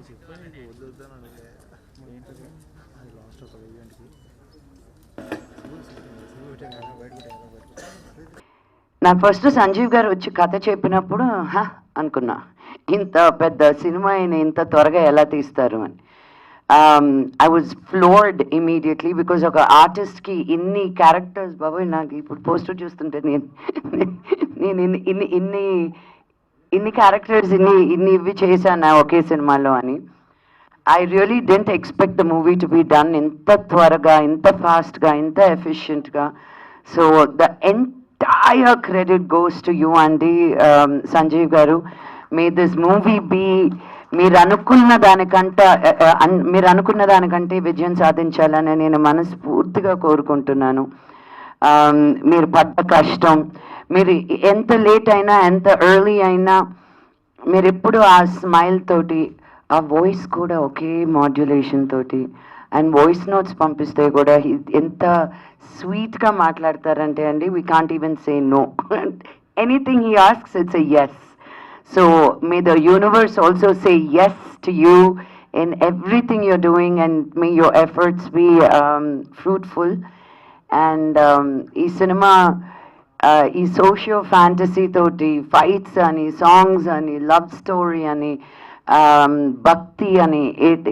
చెప్పాను నీకు వద్దొద్దాను అంటే ఏంటది అది లాస్ట్ ఒక ఈవెంట్కి నాకు ఫస్ట్ సంజీవ్ గారు వచ్చి కథ చెప్పినప్పుడు అనుకున్నా, ఇంత పెద్ద సినిమా అయిన ఇంత త్వరగా ఎలా తీస్తారు అని. I was floored immediately because ఒక ఆర్టిస్ట్కి ఇన్ని క్యారెక్టర్స్, బాబోయ్ నాకు ఇప్పుడు పోస్టర్ చూస్తుంటే నేను ఇన్ని క్యారెక్టర్స్ ఇన్ని ఇవి చేశాను ఒకే సినిమాలో అని. I really didn't expect the movie to be done inta twaraga, inta fast ga, inta efficient ga. So the entire credit goes to you, Andy, Sanjeev garu. May this movie be మీరు అనుకున్న దానికంటే విజయం సాధించాలని నేను మనస్ఫూర్తిగా కోరుకుంటున్నాను. మీరు పడ్డ కష్టం, మీరు ఎంత లేట్ అయినా ఎంత ఎర్లీ అయినా మీరు ఎప్పుడు ఆ స్మైల్ తోటి, ఆ వాయిస్ కూడా ఒకే మాడ్యులేషన్ తోటి, అండ్ వాయిస్ నోట్స్ పంపిస్తే కూడా ఎంత స్వీట్గా మాట్లాడతారంటే అండి, we can't even say no. Anything he asks it's a yes. So may the universe also say yes to you in everything you're doing, and may your efforts be fruitful. And ఈ cinema ఈ socio fantasy తోటి fights అని, songs అని, love story అని, భక్తి అని,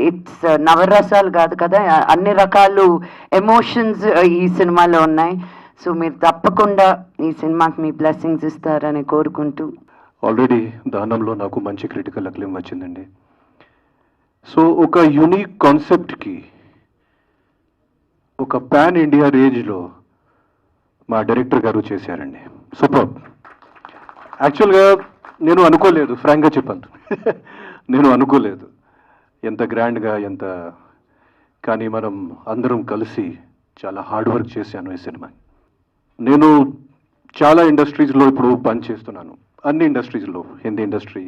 it's నవరసాలు కాదు కదా, అన్ని రకాలు ఎమోషన్స్ ఈ సినిమాలో ఉన్నాయి. సో మీరు తప్పకుండా ఈ సినిమాకి మీ బ్లెస్సింగ్స్ ఇస్తారని కోరుకుంటూ. ఆల్రెడీ దానంలో నాకు మంచి క్రిటికల్ అక్లెయిమ్ వచ్చిందండి. సో ఒక యూనిక్ కాన్సెప్ట్కి ఒక పాన్ ఇండియా రేంజ్లో మా డైరెక్టర్ గారు చేశారండి. సూపర్. యాక్చువల్గా నేను అనుకోలేదు, ఫ్రాంక్గా చెప్పాను. నేను అనుకోలేదు ఎంత గ్రాండ్గా ఎంత, కానీ మనం అందరం కలిసి చాలా హార్డ్ వర్క్ చేశాను ఈ సినిమా. నేను చాలా ఇండస్ట్రీస్లో ఇప్పుడు పని చేస్తున్నాను, అన్ని ఇండస్ట్రీస్లో, హిందీ ఇండస్ట్రీ,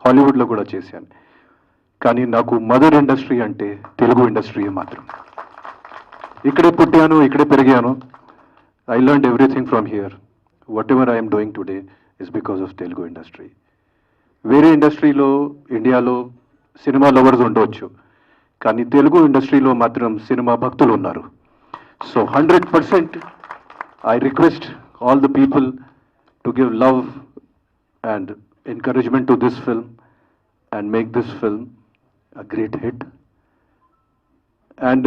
హాలీవుడ్లో కూడా చేశాను. కానీ నాకు మదర్ ఇండస్ట్రీ అంటే తెలుగు ఇండస్ట్రీ మాత్రం. ఇక్కడే పుట్టాను, ఇక్కడే పెరిగాను. I learned everything from here. Whatever I am doing today is because of Telugu industry. వేరే ఇండస్ట్రీలో, ఇండియాలో సినిమా లవర్స్ ఉండవచ్చు, కానీ తెలుగు ఇండస్ట్రీలో మాత్రం సినిమా భక్తులు ఉన్నారు. So 100% I request all the people to give love and encouragement to this film and make this film a great hit. And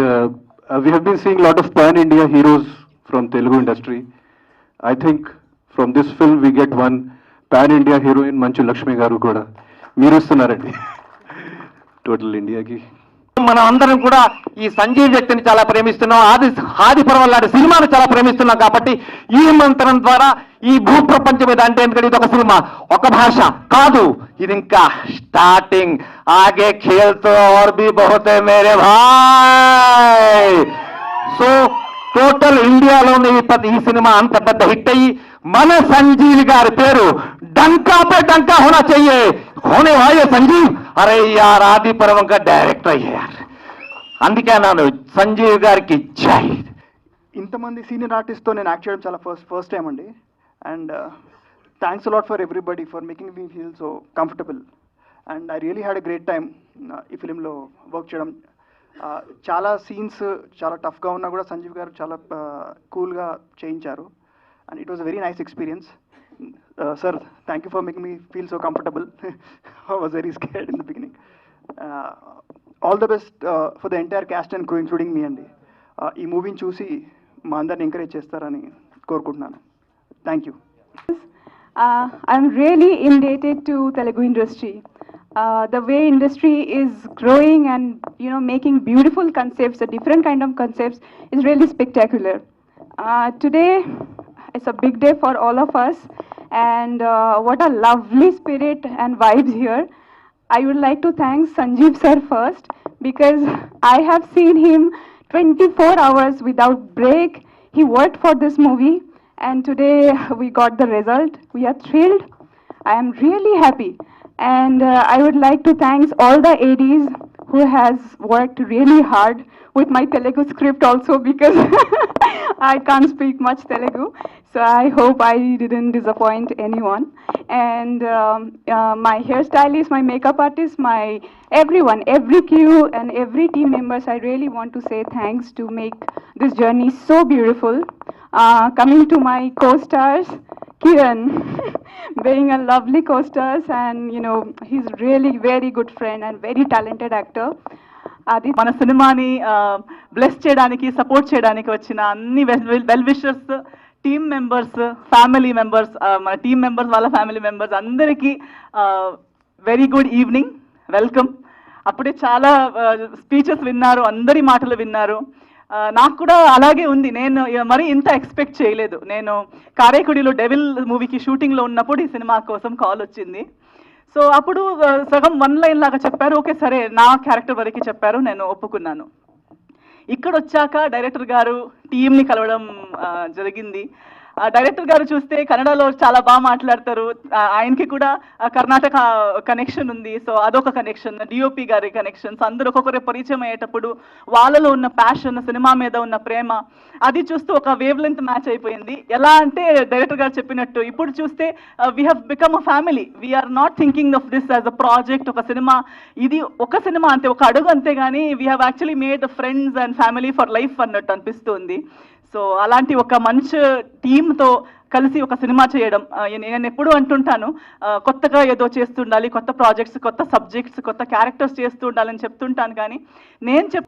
we have been seeing a lot of pan-India heroes from Telugu industry. I think from this film we get one pan-India heroine, Manchu Lakshmi garu kuda meer istunnaranడి total India ki. మనం అందరం కూడా ఈ సంజీవ్ వ్యక్తిని చాలా ప్రేమిస్తున్నాం, ఆది పర్వం లాంటి సినిమాను చాలా ప్రేమిస్తున్నాం. కాబట్టి ఈ మంత్రం ద్వారా ఈ భూప్రపంచం మీద, అంటే ఎందుకంటే ఇది ఒక సినిమా, ఒక భాష కాదు, ఇది ఇంకా స్టార్టింగ్. ఆగే ఖేల్తో और भी बहुत है मेरे भाई. సో టోటల్ ఇండియాలోని ఈ సినిమా అంత పెద్ద హిట్ అయ్యి మన సంజీవ్ గారి పేరు డంకా పే డంకా హోనా చెయ్యే, హోనే వాయే సంజీవ్. అరే యార్ ఆది పర్వం కా డైరెక్టర్ అయ్యారు. అందుకే అన్నాను సంజీవ్ గారికి జై. ఇంతమంది సీనియర్ ఆర్టిస్ట్తో నేను యాక్ట్ చేయడం చాలా ఫస్ట్ టైం అండి. And thanks a lot for everybody for making me feel so comfortable. And I really had a great time ఈ ఫిలింలో వర్క్ చేయడం. చాలా సీన్స్ చాలా టఫ్గా ఉన్నా కూడా సంజీవ్ గారు చాలా కూల్గా చేయించారు. And it was a very nice experience. Sir, thank you for making me feel so comfortable. I was very scared in the beginning. All the best for the entire cast and crew including మీ అండి. ఈ మూవీని చూసి మా అందరిని encourage చేస్తారని కోరుకుంటున్నాను. Thank you. I'm really indebted to Telugu industry. The way industry is growing and making beautiful concepts, a different kind of concepts, is really spectacular. Today it's a big day for all of us, and what a lovely spirit and vibes here. I would like to thank Sanjeev sir first, because I have seen him 24 hours without break. He worked for this movie, and today we got the result. We are thrilled. I am really happy. And I would like to thank all the ADs who has worked really hard with my Telugu script also, because I can't speak much Telugu. So I hope I didn't disappoint anyone. And my hairstylist, my makeup artist, my everyone, every crew and every team members, I really want to say thanks to make this journey so beautiful. Coming to my co-stars, Kiran, being a lovely co-stars, and you know, he's really very good friend and very talented actor. అది మన సినిమాని bless చేయడానికి support చేయడానికి వచ్చిన అన్ని well wishers, team members, family members, మన team members వాళ్ళ family members అందరికీ వెరీ గుడ్ ఈవినింగ్, వెల్కమ్. అప్పుడే చాలా స్పీచెస్ విన్నారు, అందరి మాటలు విన్నారు. నాకు కూడా అలాగే ఉంది. నేను మరి ఇంత ఎక్స్పెక్ట్ చేయలేదు. నేను కారైకుడిలో డెవిల్ మూవీకి షూటింగ్లో ఉన్నప్పుడు ఈ సినిమా కోసం కాల్ వచ్చింది. సో అప్పుడు సగం 1 లైన్ లాగా చెప్పారు. ఓకే సరే, నా క్యారెక్టర్ వరకు చెప్పారు, నేను ఒప్పుకున్నాను. ఇక్కడ వచ్చాక డైరెక్టర్ గారు టీంని కలవడం జరిగింది. డైరెక్టర్ గారు చూస్తే కన్నడలో చాలా బాగా మాట్లాడతారు. ఆయనకి కూడా కర్ణాటక కనెక్షన్ ఉంది. సో అదొక కనెక్షన్, డిఓపి గారి కనెక్షన్స్, అందరూ ఒక్కొక్కరే పరిచయం అయ్యేటప్పుడు వాళ్ళలో ఉన్న ప్యాషన్, సినిమా మీద ఉన్న ప్రేమ, అది చూస్తూ ఒక వేవ్ లెంత్ మ్యాచ్ అయిపోయింది. ఎలా అంటే డైరెక్టర్ గారు చెప్పినట్టు ఇప్పుడు చూస్తే we have become a family. We are not thinking of this as a project, ఒక సినిమా, ఇది ఒక సినిమా అంతే, ఒక అడుగు అంతే, కానీ we have actually made friends and family for life అన్నట్టు అనిపిస్తుంది. సో అలాంటి ఒక మంచి టీంతో కలిసి ఒక సినిమా చేయడం, నేను ఎప్పుడు అంటుంటాను, కొత్తగా ఏదో చేస్తుండాలి, కొత్త ప్రాజెక్ట్స్, కొత్త సబ్జెక్ట్స్, కొత్త క్యారెక్టర్స్ చేస్తూ ఉండాలని చెప్తుంటాను. కానీ నేను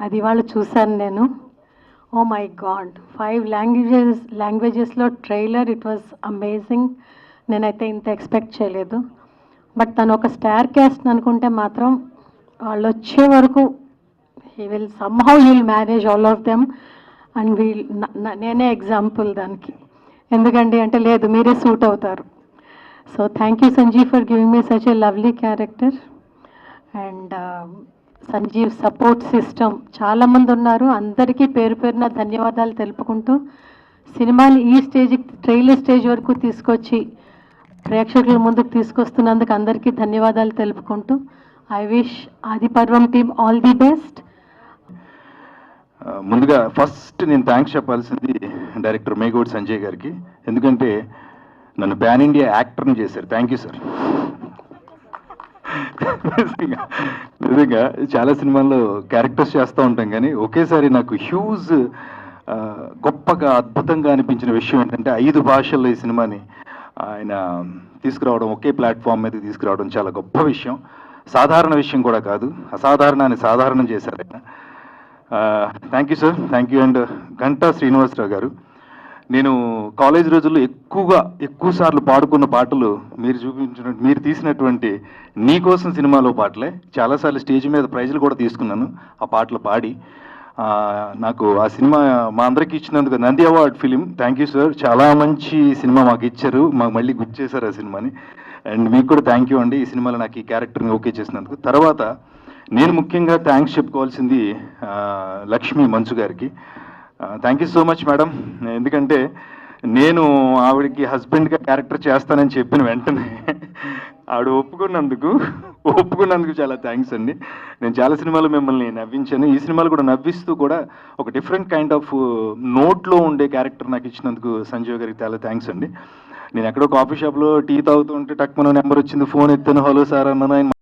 అది వాళ్ళు చూశాను నేను. ఓ మై గాడ్, 5 లాంగ్వేజెస్లో ట్రైలర్, ఇట్ వాజ్ అమేజింగ్. నేనైతే ఇంత ఎక్స్పెక్ట్ చేయలేదు. బట్ తను ఒక స్టార్ క్యాస్ట్ అనుకుంటే మాత్రం వాళ్ళు వచ్చే వరకు he will somehow he will manage all of them. And నేనే ఎగ్జాంపుల్ దానికి. ఎందుకండి అంటే లేదు, మీరే సూట్ అవుతారు. So thank you Sanjeev for giving me such a lovely character. And Sanjeev support system చాలామంది ఉన్నారు. అందరికీ పేరు పేరున ధన్యవాదాలు తెలుపుకుంటూ, సినిమాని ఈ స్టేజ్కి, ట్రైలర్ స్టేజ్ వరకు తీసుకొచ్చి ప్రేక్షకుల ముందుకు తీసుకొస్తున్నందుకు అందరికీ ధన్యవాదాలు తెలుపుకుంటూ, I wish Adiparvam team all the best. ముందుగా ఫస్ట్ నేను థ్యాంక్స్ చెప్పాల్సింది డైరెక్టర్ మేగోడ్ సంజయ్ గారికి. ఎందుకంటే నన్ను పాన్ ఇండియా యాక్టర్ని చేశారు. Thank you sir. నిజంగా చాలా సినిమాల్లో క్యారెక్టర్స్ చేస్తూ ఉంటాం, కానీ ఒకేసారి నాకు హ్యూజ్ గొప్పగా అద్భుతంగా అనిపించిన విషయం ఏంటంటే 5 భాషల్లో ఈ సినిమాని ఆయన తీసుకురావడం, ఒకే ప్లాట్ఫామ్ మీద తీసుకురావడం చాలా గొప్ప విషయం. సాధారణ విషయం కూడా కాదు, అసాధారణాన్ని సాధారణం చేశారు ఆయన. Thank you sir, thank you. And Ganta Srinivasarao garu, నేను కాలేజ్ రోజుల్లో ఎక్కువ సార్లు పాడుకున్న పాటలు మీరు తీసినటువంటి నీకోసం సినిమాలో పాటలే. చాలాసార్లు స్టేజ్ మీద ప్రైజులు కూడా తీసుకున్నాను ఆ పాటలు పాడి. నాకు ఆ సినిమా మా అందరికీ ఇచ్చినందుకు Nandi award film, thank you sir. చాలా మంచి సినిమా మాకు ఇచ్చారు, మాకు మళ్ళీ గుర్తు చేశారు ఆ సినిమాని. అండ్ మీకు కూడా థ్యాంక్ యూ అండి, ఈ సినిమాలో నాకు ఈ క్యారెక్టర్ని ఓకే చేసినందుకు. తర్వాత నేను ముఖ్యంగా థ్యాంక్స్ చెప్పుకోవాల్సింది లక్ష్మీ మంచు గారికి. Thank you so much madam. ఎందుకంటే నేను ఆవిడకి హస్బెండ్గా క్యారెక్టర్ చేస్తానని చెప్పిన వెంటనే ఆవిడ ఒప్పుకున్నందుకు చాలా థ్యాంక్స్ అండి. నేను చాలా సినిమాలు మిమ్మల్ని నవ్వించాను, ఈ సినిమాలు కూడా నవ్విస్తూ కూడా ఒక డిఫరెంట్ కైండ్ ఆఫ్ నోట్లో ఉండే క్యారెక్టర్ నాకు ఇచ్చినందుకు సంజయ్ గారికి చాలా థ్యాంక్స్ అండి. నేను ఎక్కడో కాఫీ షాప్లో టీ తాగుతూ ఉంటే టక్మనో నెంబర్ వచ్చింది, ఫోన్ ఎత్తాను, హలో సార్ అన్నాను. ఆయన